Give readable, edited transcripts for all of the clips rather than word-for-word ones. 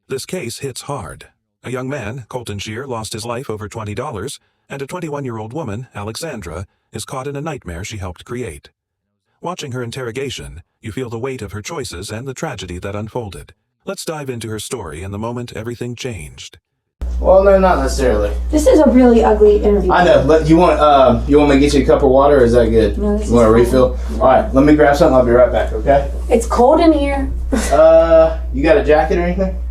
This case hits hard. A young man, Colton Shear, lost his life over $20, and a 21-year-old woman, Alexandra, is caught in a nightmare she helped create. Watching her interrogation, you feel the weight of her choices and the tragedy that unfolded. Let's dive into her story and the moment everything changed. Well, no, not necessarily. This is a really ugly interview. I know, but you want me to get you a cup of water, or is that good? No, this you want a fine. Refill? All right, let me grab something. I'll be right back, okay? It's cold in here. You got a jacket or anything?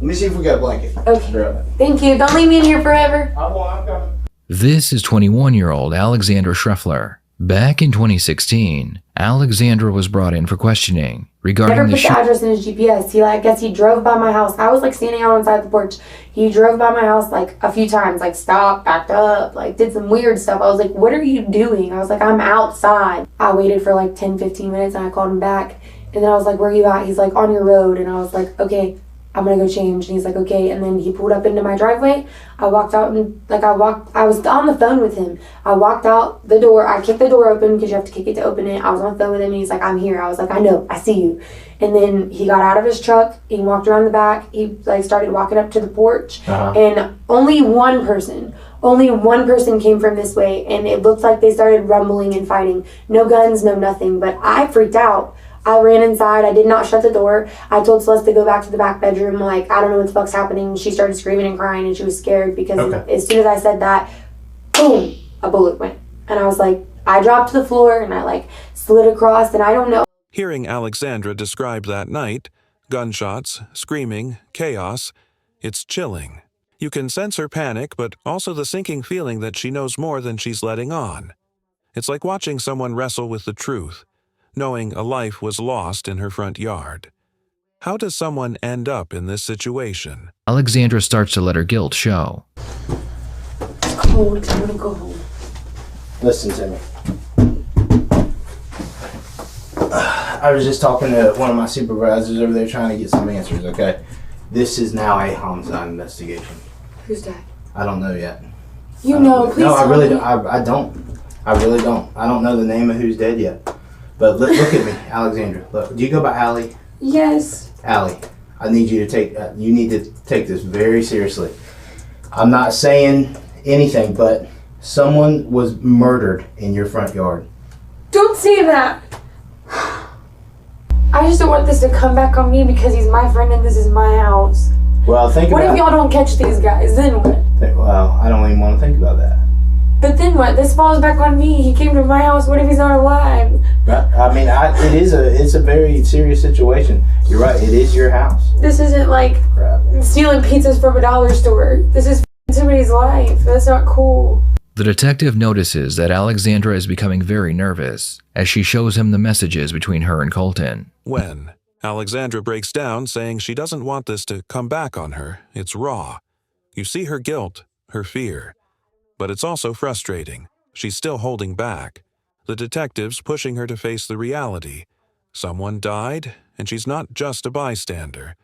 Let me see if we got a blanket. Okay. Thank you. Don't leave me in here forever. I'm coming. This is 21-year-old Alexandra Shrier. Back in 2016, Alexandra was brought in for questioning regarding Never the put the address in his GPS. I guess he drove by my house. I was standing out inside the porch. He drove by my house a few times, stopped, backed up, did some weird stuff. I was like, what are you doing? I was like, I'm outside. I waited for 10, 15 minutes and I called him back. And then I was like, where are you at? He's like, on your road. And I was like, okay, I'm gonna go change. And he's like, okay. And then he pulled up into my driveway. I walked out and I was on the phone with him. I walked out the door. I kicked the door open because you have to kick it to open it. I was on the phone with him and he's like, I'm here. I was like, I know, I see you. And then he got out of his truck. He walked around the back. He started walking up to the porch. And only one person came from this way. And it looked like they started rumbling and fighting. No guns, no nothing. But I freaked out. I ran inside. I did not shut the door. I told Celeste to go back to the back bedroom. I don't know what the fuck's happening. She started screaming and crying and she was scared because as soon as I said that, boom, a bullet went. And I was like, I dropped to the floor and I slid across and I don't know. Hearing Alexandra describe that night, gunshots, screaming, chaos, it's chilling. You can sense her panic, but also the sinking feeling that she knows more than she's letting on. It's like watching someone wrestle with the truth, knowing a life was lost in her front yard. How does someone end up in this situation? Alexandra starts to let her guilt show. It's cold. I'm gonna go home. Listen to me. I was just talking to one of my supervisors over there trying to get some answers, okay? This is now a homicide investigation. Who's that? I don't know yet. You know, please no, I tell really me. don't. I don't. I really don't. I don't know the name of who's dead yet. But look at me, Alexandra. Look, do you go by Allie? Yes. Allie, I need you to take. You need to take this very seriously. I'm not saying anything, but someone was murdered in your front yard. Don't say that. I just don't want this to come back on me because he's my friend and this is my house. Well, What if y'all don't catch these guys? Then what? Well, I don't even want to think about that. But then what? This falls back on me. He came to my house. What if he's not alive? I mean, it's a very serious situation. You're right. It is your house. This isn't stealing pizzas from a dollar store. This is somebody's life. That's not cool. The detective notices that Alexandra is becoming very nervous as she shows him the messages between her and Colton. When Alexandra breaks down, saying she doesn't want this to come back on her, it's raw. You see her guilt, her fear. But it's also frustrating. She's still holding back. The detective's pushing her to face the reality. Someone died, and she's not just a bystander.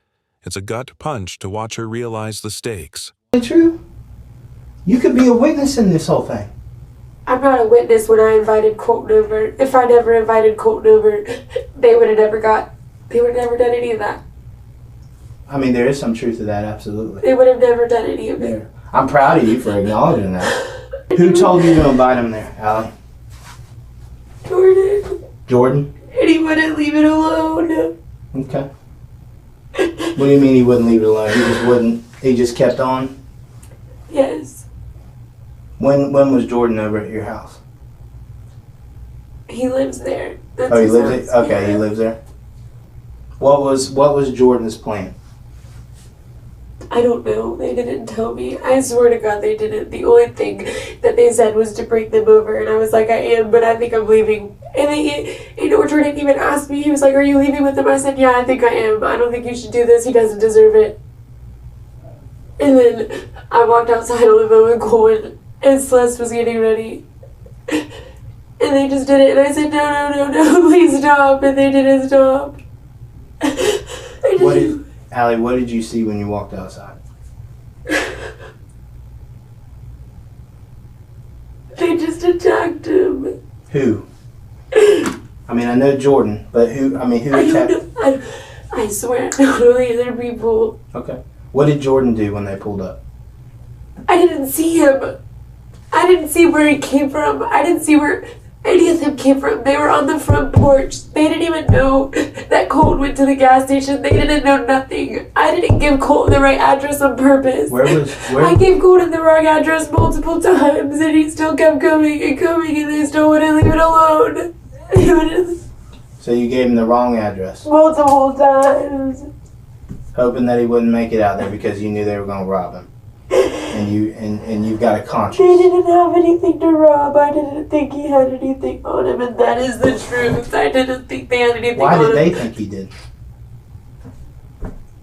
It's a gut punch to watch her realize the stakes. Is it true? You could be a witness in this whole thing. I'm not a witness when I invited Colton over. If I never invited Colton over, they would have never done any of that. I mean, there is some truth to that, absolutely. They would have never done any of it. I'm proud of you for acknowledging that. Who told you to invite him there, Allie? Jordan? And he wouldn't leave it alone. Okay. What do you mean he wouldn't leave it alone? He just wouldn't. He just kept on? Yes. When was Jordan over at your house? He lives there. That's He his lives house. there? Okay, Yeah. he lives there. What was Jordan's plan? I don't know. They didn't tell me. I swear to God they didn't. The only thing that they said was to bring them over. And I was like, I am, but I think I'm leaving. And Jordan didn't even ask me. He was like, are you leaving with them? I said, yeah, I think I am. I don't think you should do this. He doesn't deserve it. And then I walked outside on the phone with Colton, and Celeste was getting ready. And they just did it. And I said, no, please stop. And they didn't stop. Allie, what did you see when you walked outside? They just attacked him. Who? I mean, I know Jordan, but who? I mean, who I don't attacked? know. I swear, not only other people. Okay. What did Jordan do when they pulled up? I didn't see him. I didn't see where he came from. I didn't see where any of them came from. They were on the front porch. They didn't even know that Colton went to the gas station. They didn't know nothing. I didn't give Colton the right address on purpose. I gave Colton the wrong address multiple times, and he still kept coming, and they still wouldn't leave it alone. So you gave him the wrong address? Multiple times. Hoping that he wouldn't make it out there because you knew they were going to rob him. And you've got a conscience. They didn't have anything to rob. I didn't think he had anything on him, and that is the truth. I didn't think they had anything on him. Why did they think he did?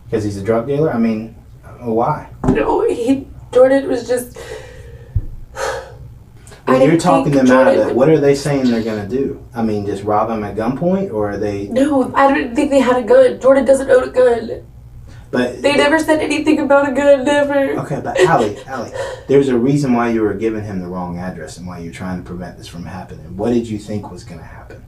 Because he's a drug dealer? I mean, why? No, Jordan was just... When you're talking them out of it, what are they saying they're going to do? I mean, just rob him at gunpoint, or are they... No, I didn't think they had a gun. Jordan doesn't own a gun. But they never said anything about a gun, never. Okay, but Allie, there's a reason why you were giving him the wrong address and why you're trying to prevent this from happening. What did you think was going to happen?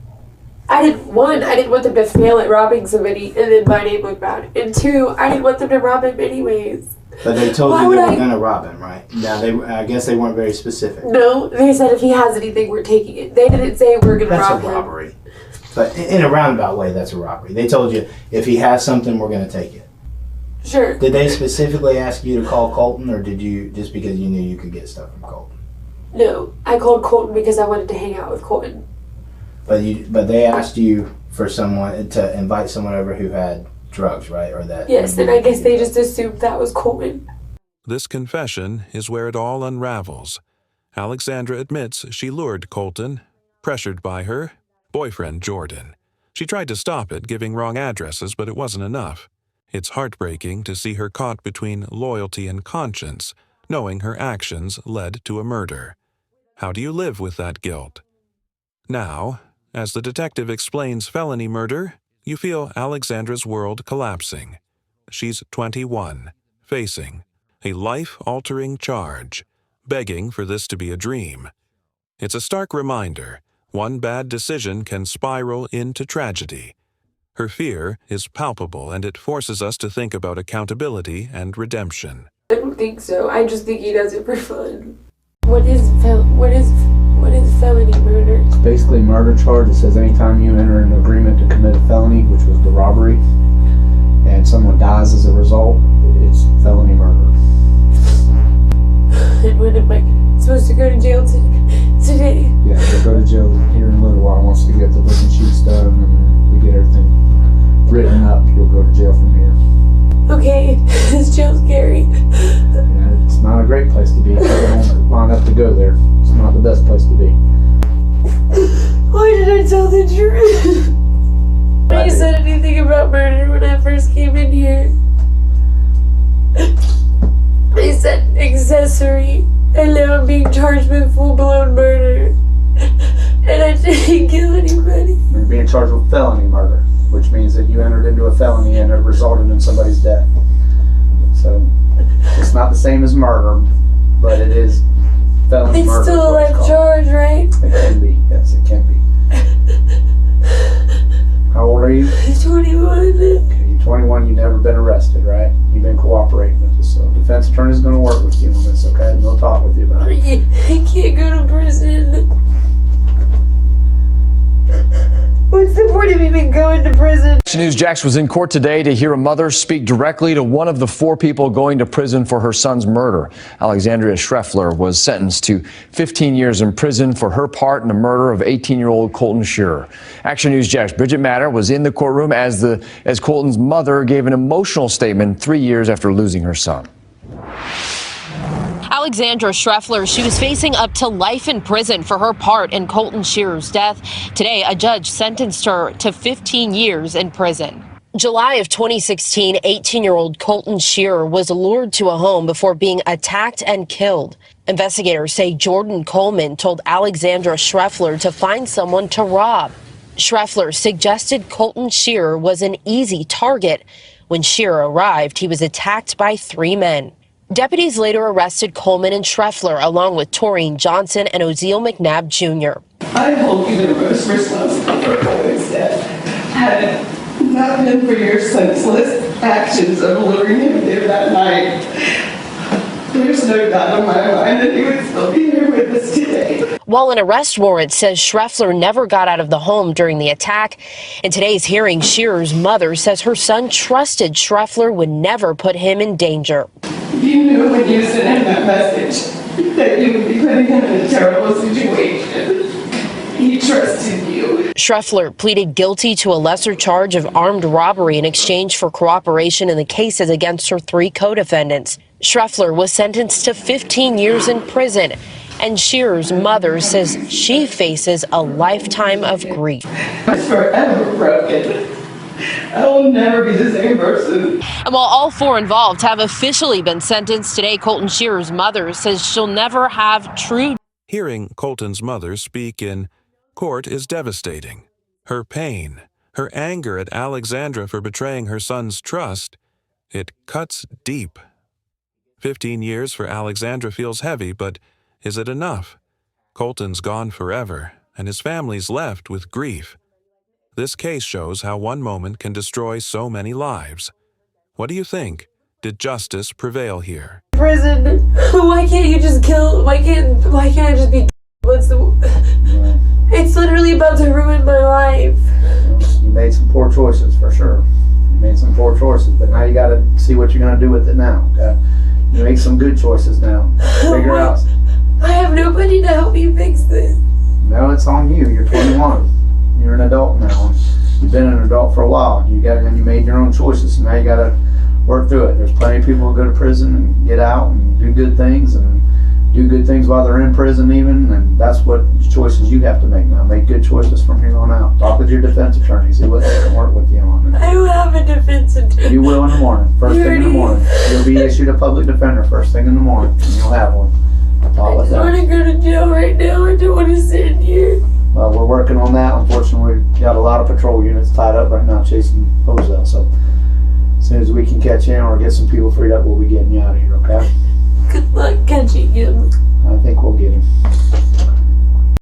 I didn't want them to fail at robbing somebody and then my name look bad. And two, I didn't want them to rob him anyways. But they told you they were going to rob him, right? Now, I guess they weren't very specific. No, they said if he has anything, we're taking it. They didn't say we're going to rob him. That's a robbery. But in a roundabout way, that's a robbery. They told you if he has something, we're going to take it. Sure. Did they specifically ask you to call Colton, or did you just because you knew you could get stuff from Colton? No, I called Colton because I wanted to hang out with Colton. But they asked you for someone to invite someone over who had drugs, right? Or that. Yes, and I guess they just assumed that was Colton. This confession is where it all unravels. Alexandra admits she lured Colton, pressured by her boyfriend Jordan. She tried to stop it, giving wrong addresses, but it wasn't enough. It's heartbreaking to see her caught between loyalty and conscience, knowing her actions led to a murder. How do you live with that guilt? Now, as the detective explains felony murder, you feel Alexandra's world collapsing. She's 21, facing a life-altering charge, begging for this to be a dream. It's a stark reminder, one bad decision can spiral into tragedy. Her fear is palpable, and it forces us to think about accountability and redemption. I don't think so. I just think he does it for fun. What is felony murder? It's basically a murder charge. It says anytime you enter an agreement to commit a felony, which was the robbery, and someone dies as a result, it's felony murder. And when am I supposed to go to jail today? Yeah, they'll go to jail here in a little while once we get the booking sheets done and we get everything written up. You'll go to jail from here. Okay, this jail's scary. Yeah, it's not a great place to be. You don't line up to go there. It's not the best place to be. Why did I tell the truth? When you said anything about murder when I first came in here, they said accessory, and now I'm being charged with full-blown murder. And I didn't kill anybody. You're being charged with felony murder, which means that you entered into a felony and it resulted in somebody's death. So it's not the same as murder, but it is felony murder. It's still a life charge, right? It can be, yes, it can be. How old are you? 21. Okay, you're 21, you've never been arrested, right? You've been cooperating with us, so defense attorney's going to work with you on this, okay? And they'll talk with you about it. I can't go to prison. What's the point of even going to prison? News Jax was in court today to hear a mother speak directly to one of the 4 people going to prison for her son's murder. Alexandra Shrier was sentenced to 15 years in prison for her part in the murder of 18-year-old Colton Shear. Action News Jax Bridget Matter was in the courtroom as Colton's mother gave an emotional statement 3 years after losing her son. Alexandra Shrier, she was facing up to life in prison for her part in Colton Shear's death. Today, a judge sentenced her to 15 years in prison. July of 2016, 18-year-old Colton Shear was lured to a home before being attacked and killed. Investigators say Jordan Coleman told Alexandra Shrier to find someone to rob. Shrier suggested Colton Shear was an easy target. When Shear arrived, he was attacked by 3 men. Deputies later arrested Coleman and Shrier along with Taureen Johnson and Oziel McNabb Jr. I hold you the most responsible for Coleman's death. Had it not not been for your senseless actions of luring him there that night, there's no doubt in my mind that he would still be here with us today. While an arrest warrant says Shrier never got out of the home during the attack, in today's hearing, Shearer's mother says her son trusted Shrier would never put him in danger. You knew when you sent him that message that you would be putting him in a terrible situation. He trusted you. Shrier pleaded guilty to a lesser charge of armed robbery in exchange for cooperation in the cases against her 3 co-defendants. Shrier was sentenced to 15 years in prison, and Shearer's mother says she faces a lifetime of grief. I'm forever broken. I will never be the same person. And while all 4 involved have officially been sentenced today, Colton Shearer's mother says she'll never have true. Hearing Colton's mother speak in court is devastating. Her pain, her anger at Alexandra for betraying her son's trust, it cuts deep. 15 years for Alexandra feels heavy, but is it enough? Colton's gone forever, and his family's left with grief. This case shows how one moment can destroy so many lives. What do you think? Did justice prevail here? Prison. Why can't you just kill? Why can't I just be? It's literally about to ruin my life. You made some poor choices for sure. You made some poor choices, but now you got to see what you're going to do with it now. You make some good choices now. Figure out. I have nobody to help me fix this. No, it's on you. You're 21. You're an adult now. You've been an adult for a while. You made your own choices, and now you got to work through it. There's plenty of people who go to prison and get out and do good things while they're in prison even, and that's what choices you have to make now. Make good choices from here on out. Talk with your defense attorney, see what they can work with you on. I don't have a defense attorney. You will in the morning, first thing in the morning. You'll be issued a public defender first thing in the morning, and you'll have one. I just want to go to jail right now. I don't want to sit in here. Well, we're working on that. Unfortunately, we've got a lot of patrol units tied up right now chasing hoes out, so as soon as we can catch in or get some people freed up, we'll be getting you out of here, okay? Good luck catching him. I think we'll get him.